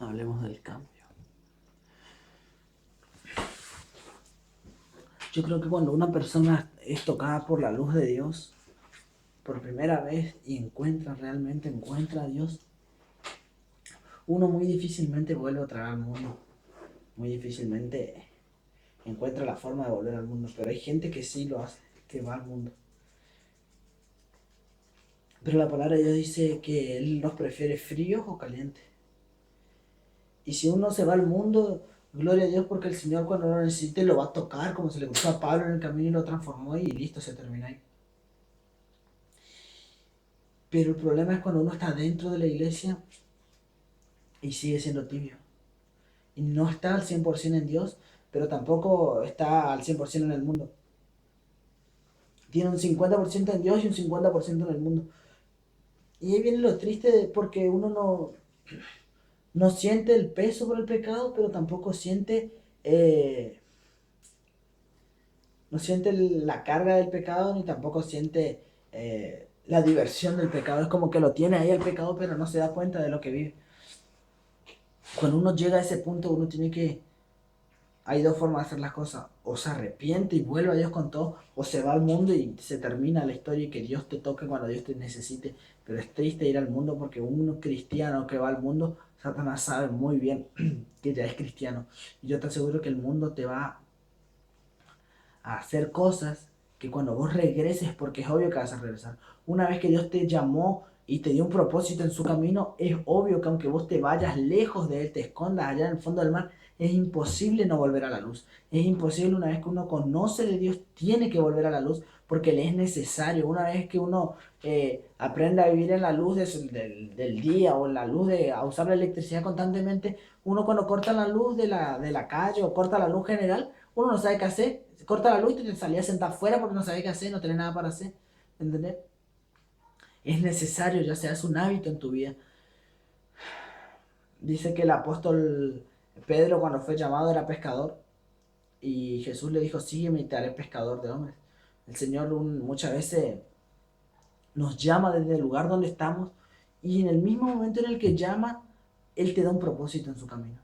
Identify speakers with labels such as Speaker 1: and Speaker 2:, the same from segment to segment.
Speaker 1: Hablemos del cambio. Yo creo que cuando una persona es tocada por la luz de Dios por primera vez y realmente encuentra a Dios, uno muy difícilmente vuelve otra vez al mundo. Muy difícilmente encuentra la forma de volver al mundo. Pero hay gente que sí lo hace, que va al mundo. Pero la palabra de Dios dice que Él nos prefiere fríos o calientes. Y si uno se va al mundo, gloria a Dios, porque el Señor cuando lo necesite lo va a tocar, como se le gustó a Pablo en el camino y lo transformó y listo, se termina ahí. Pero el problema es cuando uno está dentro de la iglesia y sigue siendo tibio. Y no está al 100% en Dios, pero tampoco está al 100% en el mundo. Tiene un 50% en Dios y un 50% en el mundo. Y ahí viene lo triste porque uno no siente el peso por el pecado, pero tampoco siente, no siente la carga del pecado, ni tampoco siente la diversión del pecado. Es como que lo tiene ahí el pecado, pero no se da cuenta de lo que vive. Cuando uno llega a ese punto, uno tiene que... Hay dos formas de hacer las cosas. O se arrepiente y vuelve a Dios con todo, o se va al mundo y se termina la historia y que Dios te toque cuando Dios te necesite. Pero es triste ir al mundo porque uno cristiano que va al mundo, Satanás sabe muy bien que ya es cristiano. Y yo te aseguro que el mundo te va a hacer cosas que cuando vos regreses, porque es obvio que vas a regresar. Una vez que Dios te llamó y te dio un propósito en su camino, es obvio que aunque vos te vayas lejos de Él, te escondas allá en el fondo del mar, es imposible no volver a la luz. Es imposible, una vez que uno conoce de Dios, tiene que volver a la luz porque le es necesario. Una vez que uno aprende a vivir en la luz del día o en la luz a usar la electricidad constantemente, uno cuando corta la luz de la calle o corta la luz general, uno no sabe qué hacer. Corta la luz y te salía a sentar afuera porque no sabe qué hacer, no tiene nada para hacer. ¿Entendés? Es necesario, ya sea es un hábito en tu vida. Dice que el apóstol Pedro cuando fue llamado era pescador y Jesús le dijo, sígueme y te haré pescador de hombres. El Señor muchas veces nos llama desde el lugar donde estamos y en el mismo momento en el que llama, Él te da un propósito en su camino.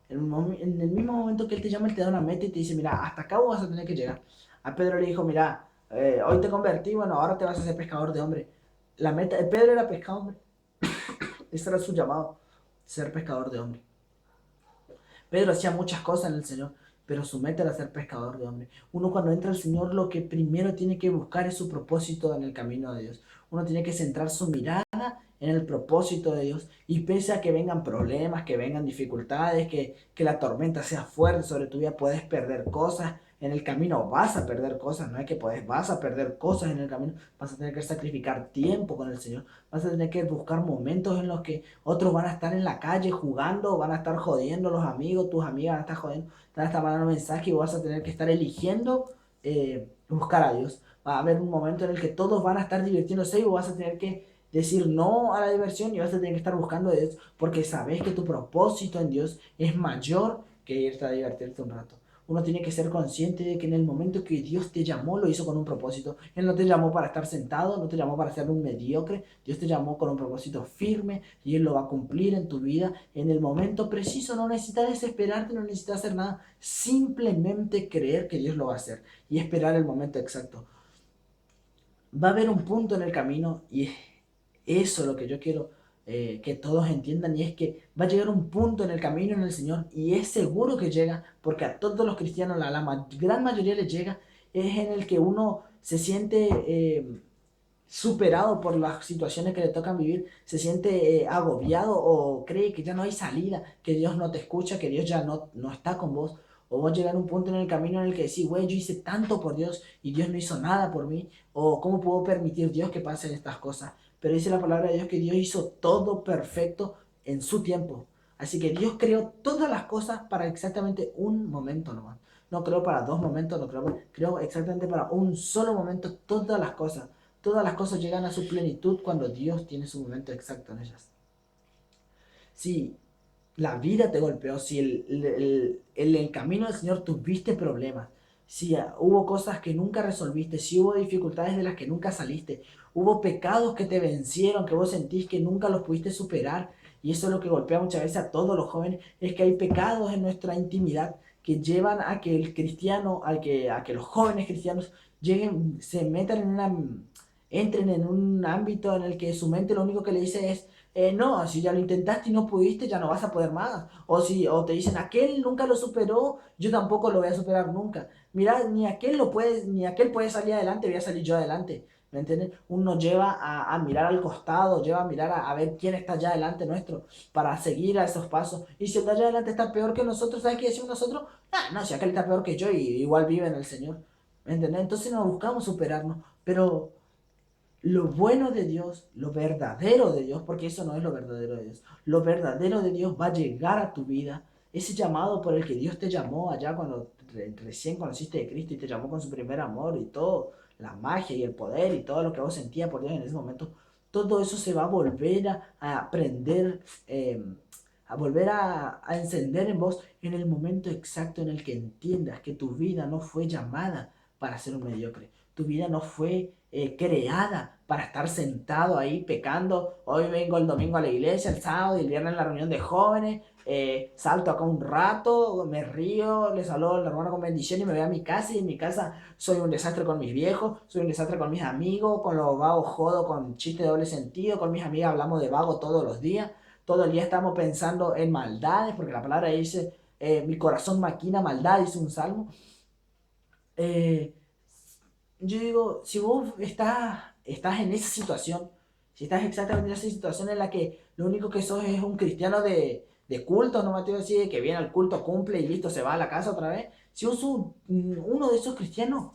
Speaker 1: En el mismo momento que Él te llama, Él te da una meta y te dice, mira, hasta acá vos vas a tener que llegar. A Pedro le dijo, mira, hoy te convertí, bueno, ahora te vas a hacer pescador de hombre. La meta de Pedro era pescar hombre. Ese era su llamado, ser pescador de hombre. Pedro hacía muchas cosas en el Señor, pero su meta era ser pescador de hombres. Uno cuando entra al Señor lo que primero tiene que buscar es su propósito en el camino de Dios. Uno tiene que centrar su mirada en el propósito de Dios y pese a que vengan problemas, que vengan dificultades, que la tormenta sea fuerte sobre tu vida, puedes perder cosas. En el camino vas a perder cosas, no es que puedes, vas a perder cosas en el camino, vas a tener que sacrificar tiempo con el Señor, vas a tener que buscar momentos en los que otros van a estar en la calle jugando, van a estar jodiendo los amigos, tus amigas van a estar jodiendo, te van a estar mandando mensajes y vas a tener que estar eligiendo buscar a Dios. Va a haber un momento en el que todos van a estar divirtiéndose y vos vas a tener que decir no a la diversión y vas a tener que estar buscando a Dios porque sabes que tu propósito en Dios es mayor que irte a divertirte un rato. Uno tiene que ser consciente de que en el momento que Dios te llamó, lo hizo con un propósito. Él no te llamó para estar sentado, no te llamó para ser un mediocre. Dios te llamó con un propósito firme y Él lo va a cumplir en tu vida en el momento preciso. No necesitas desesperarte, no necesitas hacer nada. Simplemente creer que Dios lo va a hacer y esperar el momento exacto. Va a haber un punto en el camino y es eso lo que yo quiero que todos entiendan y es que va a llegar un punto en el camino en el Señor y es seguro que llega porque a todos los cristianos la gran mayoría les llega, es en el que uno se siente superado por las situaciones que le tocan vivir, se siente agobiado o cree que ya no hay salida, que Dios no te escucha, que Dios ya no está con vos. O vos llegar a un punto en el camino en el que decís, güey, yo hice tanto por Dios y Dios no hizo nada por mí. O cómo puedo permitir Dios que pasen estas cosas. Pero dice la palabra de Dios que Dios hizo todo perfecto en su tiempo. Así que Dios creó todas las cosas para exactamente un momento nomás. No creo para dos momentos, no creo exactamente para un solo momento todas las cosas. Todas las cosas llegan a su plenitud cuando Dios tiene su momento exacto en ellas. Si la vida te golpeó, si el camino del Señor tuviste problemas, si hubo cosas que nunca resolviste, si hubo dificultades de las que nunca saliste, hubo pecados que te vencieron, que vos sentís que nunca los pudiste superar, Y eso es lo que golpea muchas veces a todos los jóvenes, es que hay pecados en nuestra intimidad que llevan a que el cristiano, a que los jóvenes cristianos lleguen, se metan en entren en un ámbito en el que su mente lo único que le dice es, no, si ya lo intentaste y no pudiste, ya no vas a poder más. O te dicen, aquel nunca lo superó, yo tampoco lo voy a superar nunca. Mira, ni aquel puede salir adelante, voy a salir yo adelante. ¿Me entiendes? Uno lleva a mirar al costado, lleva a mirar a ver quién está allá adelante nuestro, para seguir a esos pasos. Y si el de allá adelante está peor que nosotros, ¿sabes qué decimos nosotros? Ah, no, si aquel está peor que yo y igual vive en el Señor. ¿Me entiendes? Entonces no buscamos superarnos, pero lo bueno de Dios, lo verdadero de Dios, porque eso no es lo verdadero de Dios, lo verdadero de Dios va a llegar a tu vida, ese llamado por el que Dios te llamó allá cuando recién conociste de Cristo y te llamó con su primer amor y todo, la magia y el poder y todo lo que vos sentías por Dios en ese momento, todo eso se va a volver a aprender, a volver a encender en vos en el momento exacto en el que entiendas que tu vida no fue llamada para ser un mediocre. Tu vida no fue creada para estar sentado ahí pecando. Hoy vengo el domingo a la iglesia, el sábado y el viernes en la reunión de jóvenes. Salto acá un rato, me río, les hablo al hermano con bendición y me voy a mi casa. Y en mi casa soy un desastre con mis viejos, soy un desastre con mis amigos, con los vagos jodo, con chistes de doble sentido. Con mis amigas hablamos de vago todos los días. Todo el día estamos pensando en maldades, porque la palabra dice, mi corazón maquina maldad, dice un salmo. Eh, yo digo, si vos estás en esa situación, si estás exactamente en esa situación en la que lo único que sos es un cristiano de culto, no me atrevo a decir que viene al culto, cumple y listo, se va a la casa otra vez. Si vos sos uno de esos cristianos,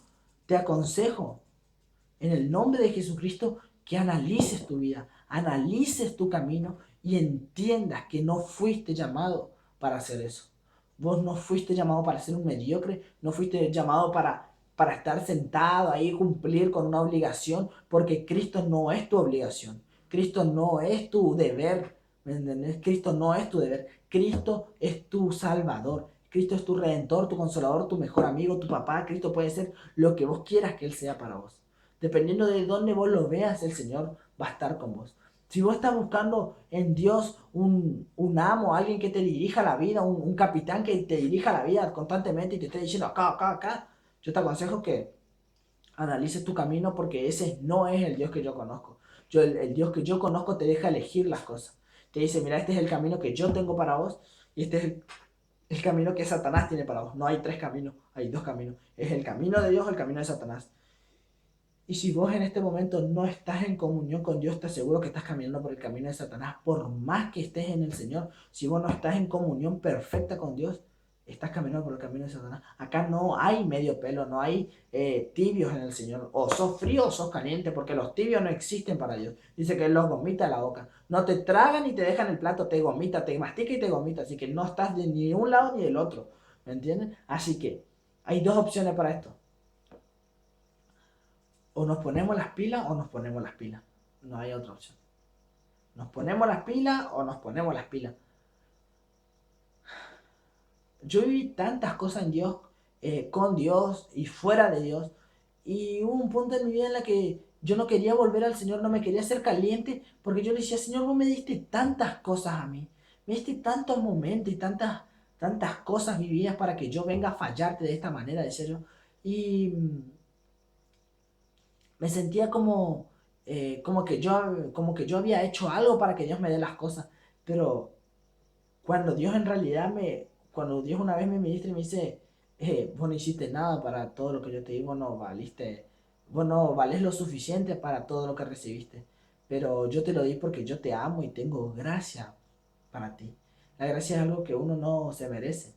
Speaker 1: te aconsejo en el nombre de Jesucristo que analices tu vida, analices tu camino y entiendas que no fuiste llamado para hacer eso. Vos no fuiste llamado para ser un mediocre, no fuiste llamado para estar sentado ahí, cumplir con una obligación, porque Cristo no es tu obligación, Cristo no es tu deber, ¿me entendés? Cristo no es tu deber, Cristo es tu Salvador, Cristo es tu Redentor, tu Consolador, tu mejor amigo, tu papá. Cristo puede ser lo que vos quieras que Él sea para vos. Dependiendo de dónde vos lo veas, el Señor va a estar con vos. Si vos estás buscando en Dios un amo, alguien que te dirija la vida, un capitán que te dirija la vida constantemente y te esté diciendo acá, acá, acá, yo te aconsejo que analices tu camino porque ese no es el Dios que yo conozco. El Dios que yo conozco te deja elegir las cosas. Te dice, mira, este es el camino que yo tengo para vos y este es el camino que Satanás tiene para vos. No hay tres caminos, hay dos caminos. Es el camino de Dios o el camino de Satanás. Y si vos en este momento no estás en comunión con Dios, te aseguro que estás caminando por el camino de Satanás. Por más que estés en el Señor, si vos no estás en comunión perfecta con Dios, estás caminando por el camino de Satanás. Acá no hay medio pelo, no hay tibios en el Señor. O sos frío o sos caliente, porque los tibios no existen para Dios. Dice que Él los vomita a la boca. No te tragan y te dejan el plato, te vomita, te mastica y te vomita. Así que no estás de ni un lado ni del otro. ¿Me entienden? Así que hay dos opciones para esto. O nos ponemos las pilas o nos ponemos las pilas. No hay otra opción. Nos ponemos las pilas o nos ponemos las pilas. Yo viví tantas cosas en Dios, con Dios y fuera de Dios. Y hubo un punto en mi vida en la que yo no quería volver al Señor, no me quería hacer caliente, porque yo le decía, Señor, vos me diste tantas cosas a mí. Me diste tantos momentos y tantas cosas vividas para que yo venga a fallarte de esta manera, decía yo. Y me sentía como que yo había hecho algo para que Dios me dé las cosas. Pero cuando Dios una vez me ministra y me dice, vos no hiciste nada para todo lo que yo te di, vos no valés lo suficiente para todo lo que recibiste. Pero yo te lo di porque yo te amo y tengo gracia para ti. La gracia es algo que uno no se merece.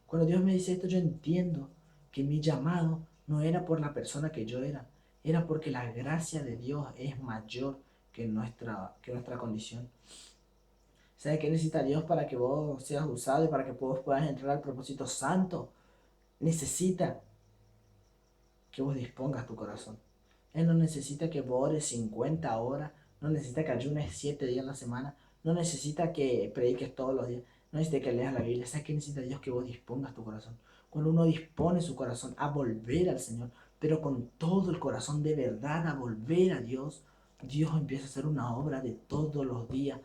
Speaker 1: Cuando Dios me dice esto, yo entiendo que mi llamado no era por la persona que yo era porque la gracia de Dios es mayor que nuestra condición. ¿Sabes qué necesita Dios para que vos seas usado y para que vos puedas entrar al propósito santo? Necesita que vos dispongas tu corazón. Él no necesita que vos ores 50 horas, no necesita que ayunes 7 días en la semana, no necesita que prediques todos los días, no necesita que leas la Biblia. ¿Sabes qué necesita Dios? Que vos dispongas tu corazón. Cuando uno dispone su corazón a volver al Señor, pero con todo el corazón de verdad a volver a Dios, Dios empieza a hacer una obra de todos los días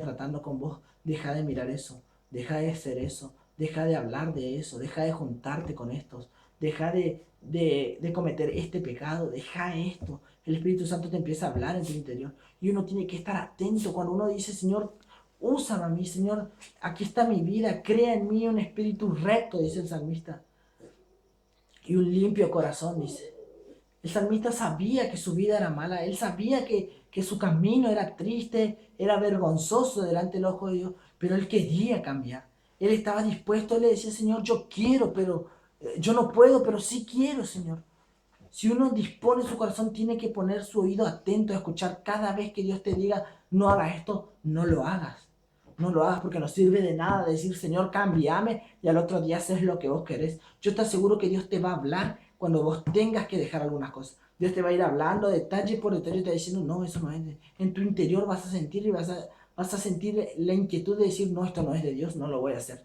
Speaker 1: tratando con vos. Deja de mirar eso, deja de hacer eso, deja de hablar de eso, deja de juntarte con estos, deja de cometer este pecado, deja esto. El Espíritu Santo te empieza a hablar en tu interior y uno tiene que estar atento cuando uno dice, Señor, úsame a mí, Señor, aquí está mi vida, crea en mí un espíritu recto, dice el salmista, y un limpio corazón, dice. El salmista sabía que su vida era mala, él sabía que su camino era triste, era vergonzoso delante del ojo de Dios, pero él quería cambiar. Él estaba dispuesto, él le decía, Señor, yo quiero, pero yo no puedo, pero sí quiero, Señor. Si uno dispone su corazón, tiene que poner su oído atento a escuchar cada vez que Dios te diga, no hagas esto, no lo hagas. No lo hagas porque no sirve de nada decir, Señor, cámbiame y al otro día haces lo que vos querés. Yo te aseguro que Dios te va a hablar cuando vos tengas que dejar algunas cosas. Dios te va a ir hablando detalle por detalle y te va diciendo, no, eso no es de... En tu interior vas a sentir y vas a sentir la inquietud de decir, no, esto no es de Dios, no lo voy a hacer.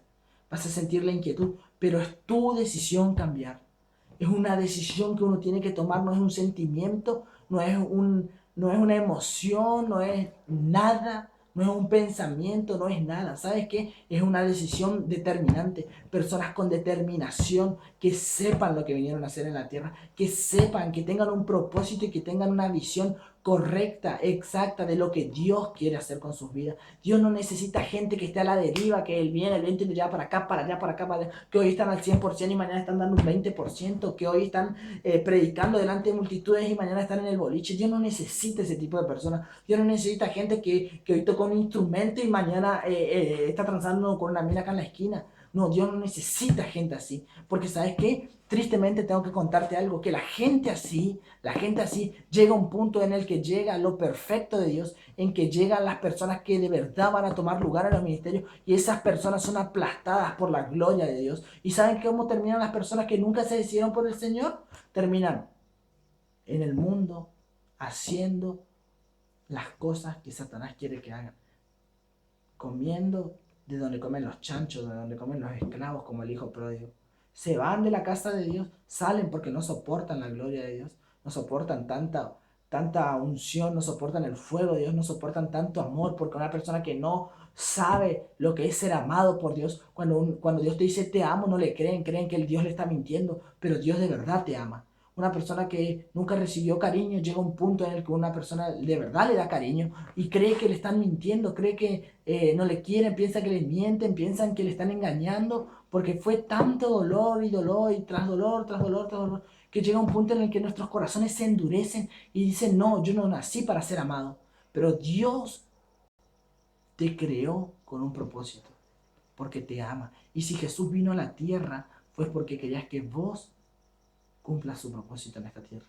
Speaker 1: Vas a sentir la inquietud, pero es tu decisión cambiar. Es una decisión que uno tiene que tomar, no es un sentimiento, no es una emoción, no es nada, no es un pensamiento, no es nada. ¿Sabes qué? Es una decisión determinante. Personas con determinación que sepan lo que vinieron a hacer en la tierra, que sepan, que tengan un propósito y que tengan una visión correcta, exacta de lo que Dios quiere hacer con sus vidas. Dios no necesita gente que esté a la deriva, que él viene, el viento y le lleva para acá, para allá, para acá, para allá, que hoy están al 100% y mañana están dando un 20%, que hoy están predicando delante de multitudes y mañana están en el boliche. Dios no necesita ese tipo de personas. Dios no necesita gente que hoy toca un instrumento y mañana está transando con una mina acá en la esquina. No, Dios no necesita gente así. Porque ¿sabes qué? Tristemente tengo que contarte algo, que la gente así llega a un punto en el que llega lo perfecto de Dios, en que llegan las personas que de verdad van a tomar lugar en los ministerios y esas personas son aplastadas por la gloria de Dios. ¿Y saben cómo terminan las personas que nunca se decidieron por el Señor? Terminan en el mundo haciendo las cosas que Satanás quiere que hagan, comiendo de donde comen los chanchos, de donde comen los esclavos, como el hijo pródigo. Se van de la casa de Dios, salen porque no soportan la gloria de Dios, no soportan tanta unción, no soportan el fuego de Dios, no soportan tanto amor, porque una persona que no sabe lo que es ser amado por Dios, cuando Dios te dice te amo, no le creen, creen que el Dios le está mintiendo, pero Dios de verdad te ama. Una persona que nunca recibió cariño llega a un punto en el que una persona de verdad le da cariño y cree que le están mintiendo, cree que no le quieren, piensa que les mienten, piensan que le están engañando, porque fue tanto dolor y dolor y tras dolor, tras dolor, tras dolor, que llega un punto en el que nuestros corazones se endurecen y dicen, no, yo no nací para ser amado, pero Dios te creó con un propósito, porque te ama. Y si Jesús vino a la tierra, fue porque querías que vos cumplas su propósito en esta tierra.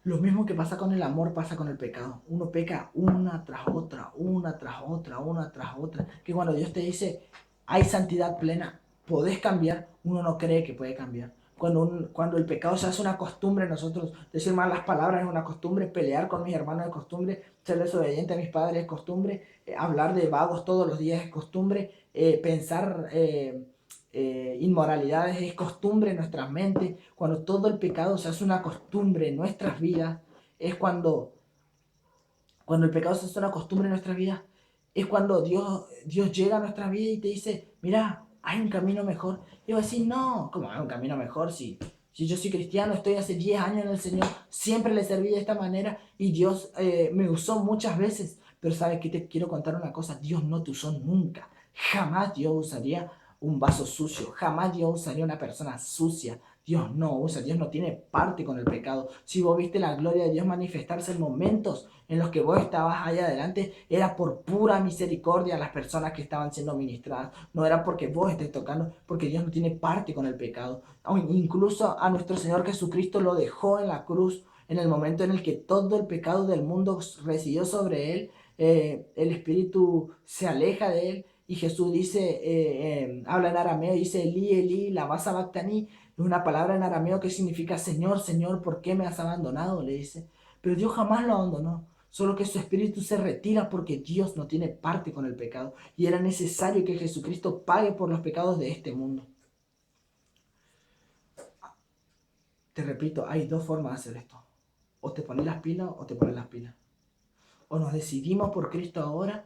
Speaker 1: Lo mismo que pasa con el amor pasa con el pecado. Uno peca una tras otra, una tras otra, una tras otra. Que cuando Dios te dice, hay santidad plena, podés cambiar, uno no cree que puede cambiar. Cuando el pecado se hace una costumbre, nosotros decir malas palabras es una costumbre, pelear con mis hermanos es costumbre, ser desobediente a mis padres es costumbre, hablar de vagos todos los días es costumbre, pensar inmoralidades es costumbre en nuestras mentes. Cuando todo el pecado se hace una costumbre en nuestras vidas, es cuando el pecado se hace una costumbre en nuestras vidas, es cuando Dios llega a nuestra vida y te dice, mira, hay un camino mejor. Y yo decir, no, ¿cómo hay un camino mejor? Si yo soy cristiano, estoy hace 10 años en el Señor, siempre le serví de esta manera y Dios me usó muchas veces. Pero sabes que te quiero contar una cosa, Dios no te usó nunca. Jamás Dios usaría un vaso sucio, jamás Dios usaría una persona sucia. Dios no tiene parte con el pecado. Si vos viste la gloria de Dios manifestarse en momentos en los que vos estabas allá adelante, era por pura misericordia a las personas que estaban siendo ministradas. No era porque vos estés tocando, porque Dios no tiene parte con el pecado. Incluso a nuestro Señor Jesucristo lo dejó en la cruz en el momento en el que todo el pecado del mundo residió sobre él. El Espíritu se aleja de él y Jesús dice, habla en arameo, dice Eli, Eli, lama sabactani. Es una palabra en arameo que significa Señor, Señor, ¿por qué me has abandonado? Le dice. Pero Dios jamás lo abandonó. Solo que su espíritu se retira porque Dios no tiene parte con el pecado. Y era necesario que Jesucristo pague por los pecados de este mundo. Te repito, hay dos formas de hacer esto. O te pones las pilas o te pones las pilas. O nos decidimos por Cristo ahora,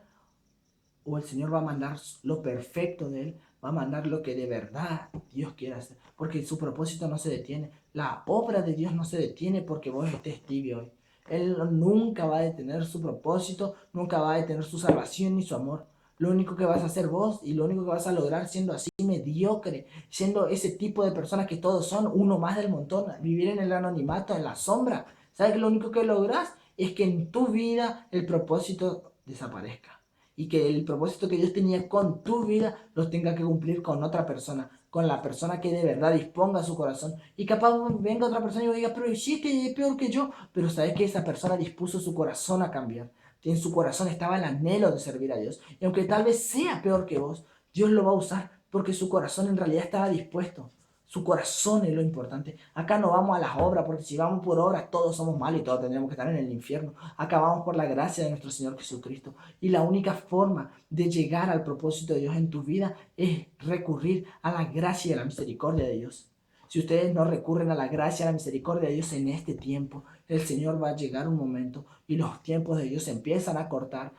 Speaker 1: o el Señor va a mandar lo perfecto de Él, va a mandar lo que de verdad Dios quiere hacer. Porque su propósito no se detiene. La obra de Dios no se detiene porque vos estés tibio hoy. Él nunca va a detener su propósito, nunca va a detener su salvación ni su amor. Lo único que vas a hacer vos y lo único que vas a lograr siendo así mediocre, siendo ese tipo de personas que todos son uno más del montón, vivir en el anonimato, en la sombra. ¿Sabes que lo único que logras es que en tu vida el propósito desaparezca? Y que el propósito que Dios tenía con tu vida los tenga que cumplir con otra persona, con la persona que de verdad disponga su corazón. Y capaz venga otra persona y diga, pero sí que es peor que yo, pero sabes que esa persona dispuso su corazón a cambiar. En su corazón estaba el anhelo de servir a Dios. Y aunque tal vez sea peor que vos, Dios lo va a usar porque su corazón en realidad estaba dispuesto. Su corazón es lo importante. Acá no vamos a las obras, porque si vamos por obras todos somos malos y todos tendremos que estar en el infierno. Acá vamos por la gracia de nuestro Señor Jesucristo. Y la única forma de llegar al propósito de Dios en tu vida es recurrir a la gracia y a la misericordia de Dios. Si ustedes no recurren a la gracia y a la misericordia de Dios en este tiempo, el Señor va a llegar un momento y los tiempos de Dios se empiezan a cortar.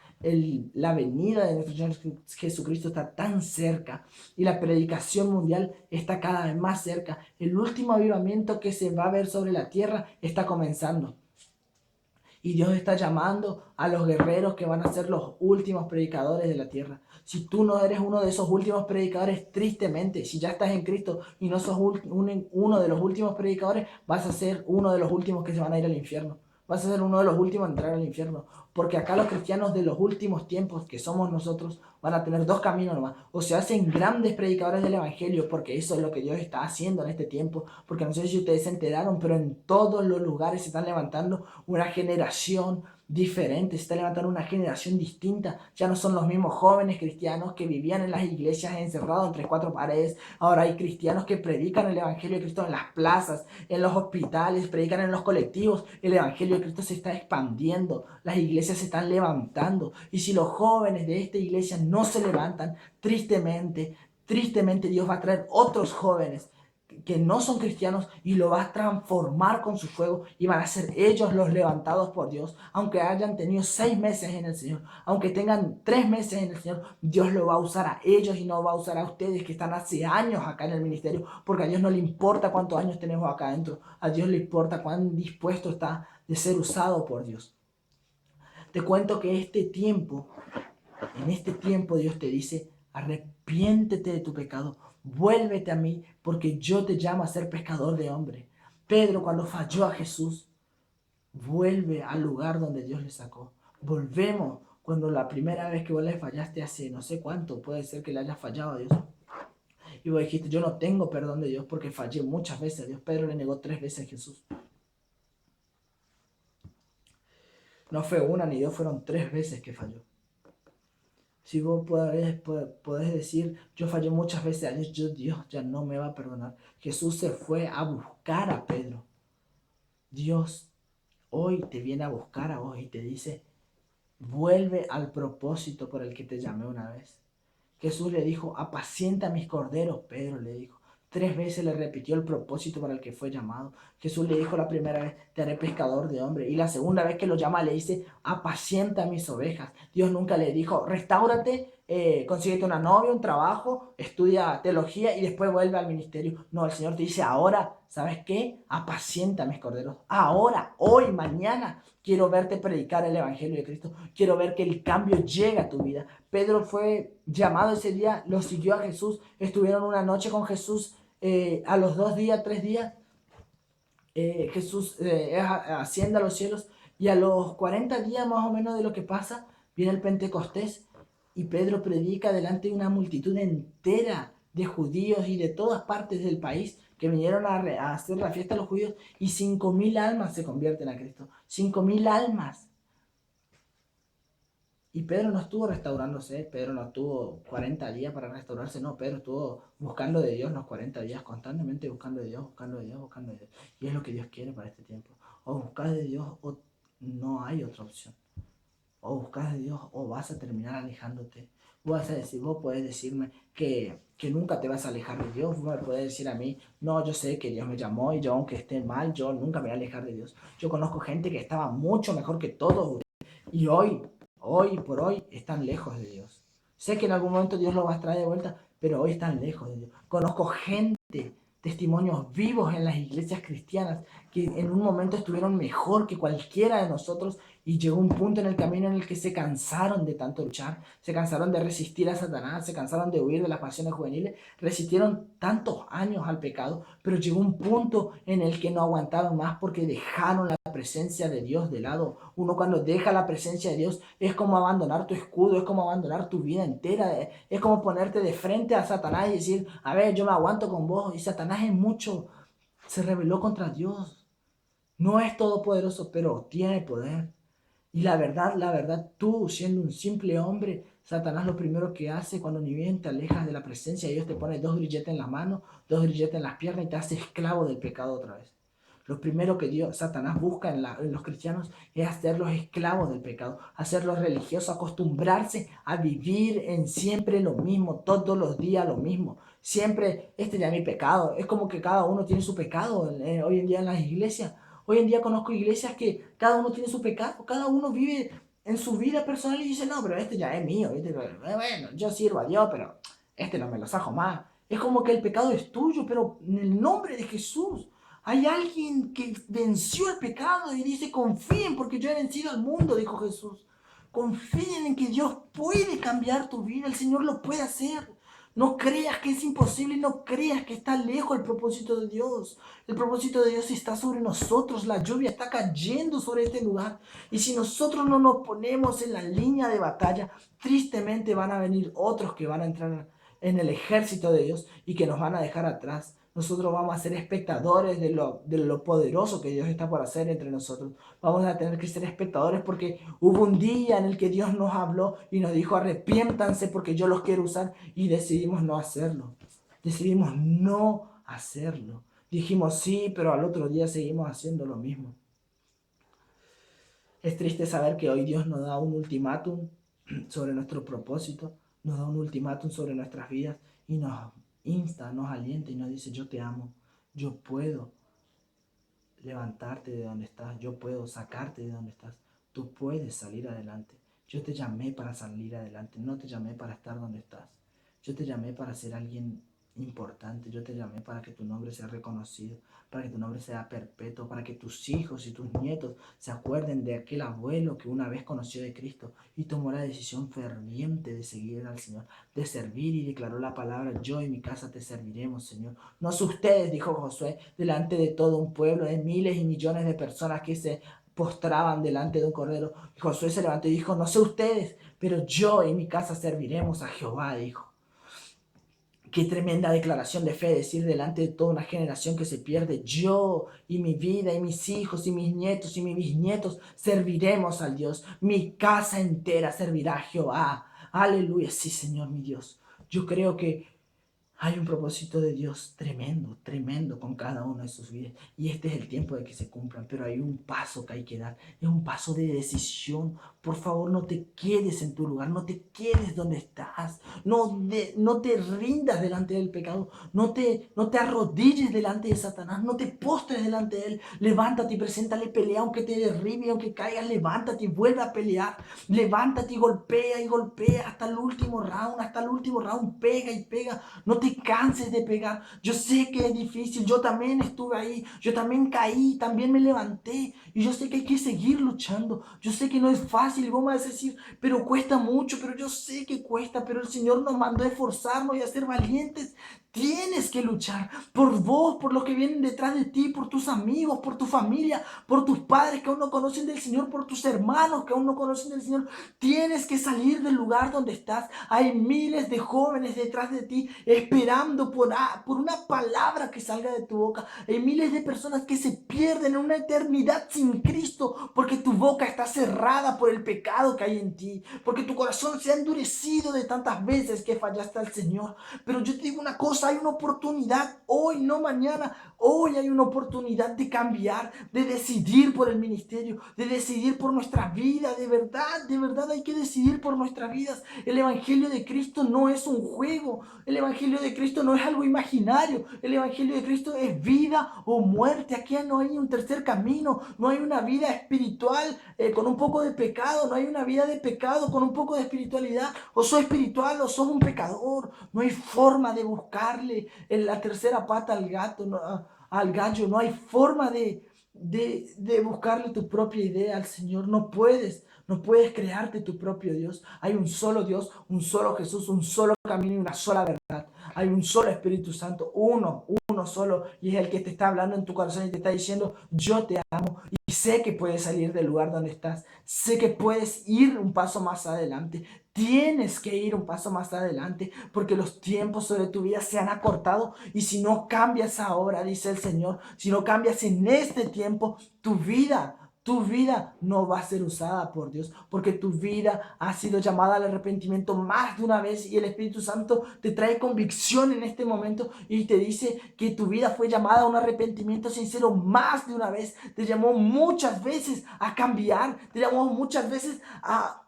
Speaker 1: La venida de nuestro Señor Jesucristo está tan cerca y la predicación mundial está cada vez más cerca. El último avivamiento que se va a ver sobre la tierra está comenzando. Y Dios está llamando a los guerreros que van a ser los últimos predicadores de la tierra. Si tú no eres uno de esos últimos predicadores, tristemente, si ya estás en Cristo y no sos uno de los últimos predicadores, vas a ser uno de los últimos que se van a ir al infierno. Vas a ser uno de los últimos a entrar al infierno. Porque acá los cristianos de los últimos tiempos, que somos nosotros, van a tener dos caminos nomás. O se hacen grandes predicadores del Evangelio, porque eso es lo que Dios está haciendo en este tiempo. Porque no sé si ustedes se enteraron, pero en todos los lugares se están levantando una generación diferente, se está levantando una generación distinta. Ya no son los mismos jóvenes cristianos que vivían en las iglesias encerrados entre cuatro paredes. Ahora hay cristianos que predican el Evangelio de Cristo en las plazas, en los hospitales, predican en los colectivos. El Evangelio de Cristo se está expandiendo, las iglesias se están levantando. Y si los jóvenes de esta iglesia no se levantan, tristemente Dios va a traer otros jóvenes que no son cristianos y lo va a transformar con su fuego y van a ser ellos los levantados por Dios, aunque hayan tenido 6 meses en el Señor, aunque tengan 3 meses en el Señor, Dios lo va a usar a ellos y no va a usar a ustedes que están hace años acá en el ministerio, porque a Dios no le importa cuántos años tenemos acá adentro, a Dios le importa cuán dispuesto está de ser usado por Dios. Te cuento que en este tiempo Dios te dice, arrepiéntete de tu pecado, vuélvete a mí, porque yo te llamo a ser pescador de hombres. Pedro, cuando falló a Jesús, vuelve al lugar donde Dios le sacó. Volvemos cuando la primera vez que vos le fallaste hace no sé cuánto, puede ser que le hayas fallado a Dios. Y vos dijiste, yo no tengo perdón de Dios porque fallé muchas veces a Dios. Pedro le negó 3 veces a Jesús. No fue una ni dos, fueron 3 veces que falló. Si vos podés decir, yo fallé muchas veces a Dios, Dios ya no me va a perdonar. Jesús se fue a buscar a Pedro. Dios hoy te viene a buscar a vos y te dice, vuelve al propósito por el que te llamé una vez. Jesús le dijo, apacienta mis corderos, Pedro le dijo. 3 veces le repitió el propósito para el que fue llamado. Jesús le dijo la primera vez, te haré pescador de hombres. Y la segunda vez que lo llama le dice, apacienta mis ovejas. Dios nunca le dijo, restáurate, consíguete una novia, un trabajo, estudia teología y después vuelve al ministerio. No, el Señor te dice, ahora, ¿sabes qué? Apacienta mis corderos. Ahora, hoy, mañana, quiero verte predicar el Evangelio de Cristo. Quiero ver que el cambio llegue a tu vida. Pedro fue llamado ese día, lo siguió a Jesús, estuvieron una noche con Jesús, a los 2 días, 3 días, Jesús asciende a los cielos y a los 40 días más o menos de lo que pasa, viene el Pentecostés y Pedro predica delante de una multitud entera de judíos y de todas partes del país que vinieron a hacer la fiesta a los judíos y 5.000 almas se convierten a Cristo. 5.000 almas. Y Pedro no estuvo restaurándose, Pedro no estuvo 40 días para restaurarse, no, Pedro estuvo buscando de Dios los 40 días, constantemente buscando de Dios, buscando de Dios, buscando de Dios. Y es lo que Dios quiere para este tiempo. O buscar de Dios o no hay otra opción. o buscas de Dios o vas a terminar alejándote. Vos podés decirme que nunca te vas a alejar de Dios. Vos me podés decir a mí, no, yo sé que Dios me llamó y yo aunque esté mal, yo nunca me voy a alejar de Dios. Yo conozco gente que estaba mucho mejor que todos y hoy por hoy están lejos de Dios. Sé que en algún momento Dios lo va a traer de vuelta, pero hoy están lejos de Dios. Conozco gente, testimonios vivos en las iglesias cristianas que en un momento estuvieron mejor que cualquiera de nosotros y llegó un punto en el camino en el que se cansaron de tanto luchar, se cansaron de resistir a Satanás, se cansaron de huir de las pasiones juveniles, resistieron tantos años al pecado, pero llegó un punto en el que no aguantaron más porque dejaron la presencia de Dios de lado. Uno cuando deja la presencia de Dios es como abandonar tu escudo, es como abandonar tu vida entera, es como ponerte de frente a Satanás y decir, a ver, yo me aguanto con vos, y Satanás es mucho, se rebeló contra Dios. No es todopoderoso, pero tiene poder. Y la verdad, tú siendo un simple hombre, Satanás lo primero que hace cuando ni bien te alejas de la presencia de Dios, te pone dos grilletes en la mano, dos grilletes en las piernas y te hace esclavo del pecado otra vez. Lo primero que Satanás busca en los cristianos es hacerlos esclavos del pecado, hacerlos religiosos, acostumbrarse a vivir en siempre lo mismo, todos los días lo mismo. Siempre, este ya es mi pecado. Es como que cada uno tiene su pecado hoy en día en las iglesias. Hoy en día conozco iglesias que cada uno tiene su pecado, cada uno vive en su vida personal y dice, no, pero este ya es mío. Bueno, yo sirvo a Dios, pero este no me lo sajo más. Es como que el pecado es tuyo, pero en el nombre de Jesús. Hay alguien que venció el pecado y dice, confíen porque yo he vencido al mundo, dijo Jesús. Confíen en que Dios puede cambiar tu vida, el Señor lo puede hacer. No creas que es imposible, no creas que está lejos el propósito de Dios. El propósito de Dios está sobre nosotros, la lluvia está cayendo sobre este lugar. Y si nosotros no nos ponemos en la línea de batalla, tristemente van a venir otros que van a entrar en el ejército de Dios y que nos van a dejar atrás. Nosotros vamos a ser espectadores de lo poderoso que Dios está por hacer entre nosotros. Vamos a tener que ser espectadores porque hubo un día en el que Dios nos habló y nos dijo arrepiéntanse porque yo los quiero usar y decidimos no hacerlo. Decidimos no hacerlo. Dijimos sí, pero al otro día seguimos haciendo lo mismo. Es triste saber que hoy Dios nos da un ultimátum sobre nuestro propósito, nos da un ultimátum sobre nuestras vidas y nos insta, nos alienta y nos dice, yo te amo, yo puedo levantarte de donde estás, yo puedo sacarte de donde estás, tú puedes salir adelante. Yo te llamé para salir adelante, no te llamé para estar donde estás. Yo te llamé para ser alguien importante, yo te llamé para que tu nombre sea reconocido, para que tu nombre sea perpetuo, para que tus hijos y tus nietos se acuerden de aquel abuelo que una vez conoció de Cristo y tomó la decisión ferviente de seguir al Señor, de servir y declaró la palabra, yo y mi casa te serviremos, Señor. No sé ustedes, dijo Josué, delante de todo un pueblo de miles y millones de personas que se postraban delante de un cordero. Y Josué se levantó y dijo, no sé ustedes, pero yo y mi casa serviremos a Jehová, dijo. Qué tremenda declaración de fe decir delante de toda una generación que se pierde. Yo y mi vida y mis hijos y mis nietos y mis bisnietos serviremos al Dios. Mi casa entera servirá a Jehová. Aleluya, sí, Señor mi Dios. Yo creo que hay un propósito de Dios tremendo, tremendo con cada uno de sus vidas. Y este es el tiempo de que se cumplan. Pero hay un paso que hay que dar. Es un paso de decisión. Por favor, no te quedes en tu lugar. No te quedes donde estás. No te rindas delante del pecado. No te arrodilles delante de Satanás. No te postres delante de él. Levántate y preséntale pelea. Aunque te derribe, aunque caigas, levántate y vuelve a pelear. Levántate y golpea hasta el último round. Hasta el último round. Pega y pega. No te canses de pegar. Yo sé que es difícil. Yo también estuve ahí. Yo también caí. También me levanté. Y yo sé que hay que seguir luchando. Yo sé que no es fácil. Y vos me vas a decir, pero cuesta mucho. Pero yo sé que cuesta. Pero el Señor nos mandó a esforzarnos y a ser valientes. Tienes que luchar por vos, por los que vienen detrás de ti, por tus amigos, por tu familia, por tus padres que aún no conocen del Señor, por tus hermanos que aún no conocen del Señor. Tienes que salir del lugar donde estás. Hay miles de jóvenes detrás de ti esperando por una palabra que salga de tu boca. Hay miles de personas que se pierden en una eternidad sin Cristo porque tu boca está cerrada por el pecado que hay en ti, porque tu corazón se ha endurecido de tantas veces que fallaste al Señor. Pero yo te digo una cosa, hay una oportunidad hoy, no mañana. Hoy hay una oportunidad de cambiar, de decidir por el ministerio, de decidir por nuestra vida. De verdad hay que decidir por nuestras vidas. El Evangelio de Cristo no es un juego. El Evangelio de Cristo no es algo imaginario. El Evangelio de Cristo es vida o muerte. Aquí no hay un tercer camino. No hay una vida espiritual con un poco de pecado. No hay una vida de pecado con un poco de espiritualidad. O sos espiritual o sos un pecador. No hay forma de buscarle en la tercera pata al gato, no, al gallo. No hay forma de buscarle tu propia idea al Señor. No puedes. No puedes crearte tu propio Dios. Hay un solo Dios, un solo Jesús, un solo camino y una sola verdad. Hay un solo Espíritu Santo, uno solo, y es el que te está hablando en tu corazón y te está diciendo, yo te amo y sé que puedes salir del lugar donde estás. Sé que puedes ir un paso más adelante. Tienes que ir un paso más adelante porque los tiempos sobre tu vida se han acortado y si no cambias ahora, dice el Señor, si no cambias en este tiempo, tu vida no va a ser usada por Dios, porque tu vida ha sido llamada al arrepentimiento más de una vez y el Espíritu Santo te trae convicción en este momento y te dice que tu vida fue llamada a un arrepentimiento sincero más de una vez. Te llamó muchas veces a cambiar, te llamó muchas veces a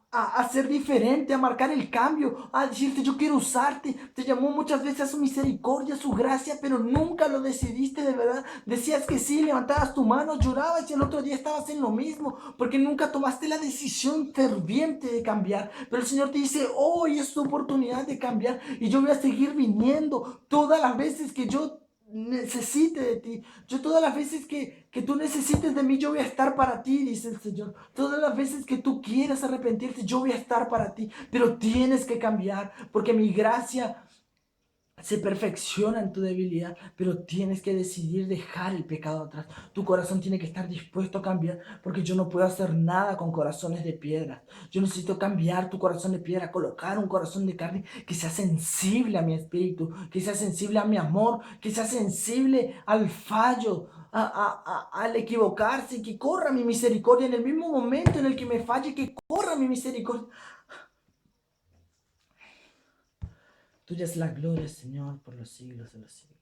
Speaker 1: ser diferente, a marcar el cambio, a decirte yo quiero usarte. Te llamó muchas veces a su misericordia, a su gracia, pero nunca lo decidiste de verdad. Decías que sí, levantabas tu mano, llorabas y el otro día estabas en lo mismo, porque nunca tomaste la decisión ferviente de cambiar. Pero el Señor te dice, hoy es tu oportunidad de cambiar y yo voy a seguir viniendo todas las veces que yo necesite de ti. Yo todas las veces que tú necesites de mí, yo voy a estar para ti, dice el Señor. Todas las veces que tú quieras arrepentirte, yo voy a estar para ti. Pero tienes que cambiar, porque mi gracia se perfecciona en tu debilidad, pero tienes que decidir dejar el pecado atrás. Tu corazón tiene que estar dispuesto a cambiar, porque yo no puedo hacer nada con corazones de piedra. Yo necesito cambiar tu corazón de piedra, colocar un corazón de carne que sea sensible a mi espíritu, que sea sensible a mi amor, que sea sensible al fallo, al equivocarse, que corra mi misericordia en el mismo momento en el que me falle, que corra mi misericordia. Tuya es la gloria, Señor, por los siglos de los siglos.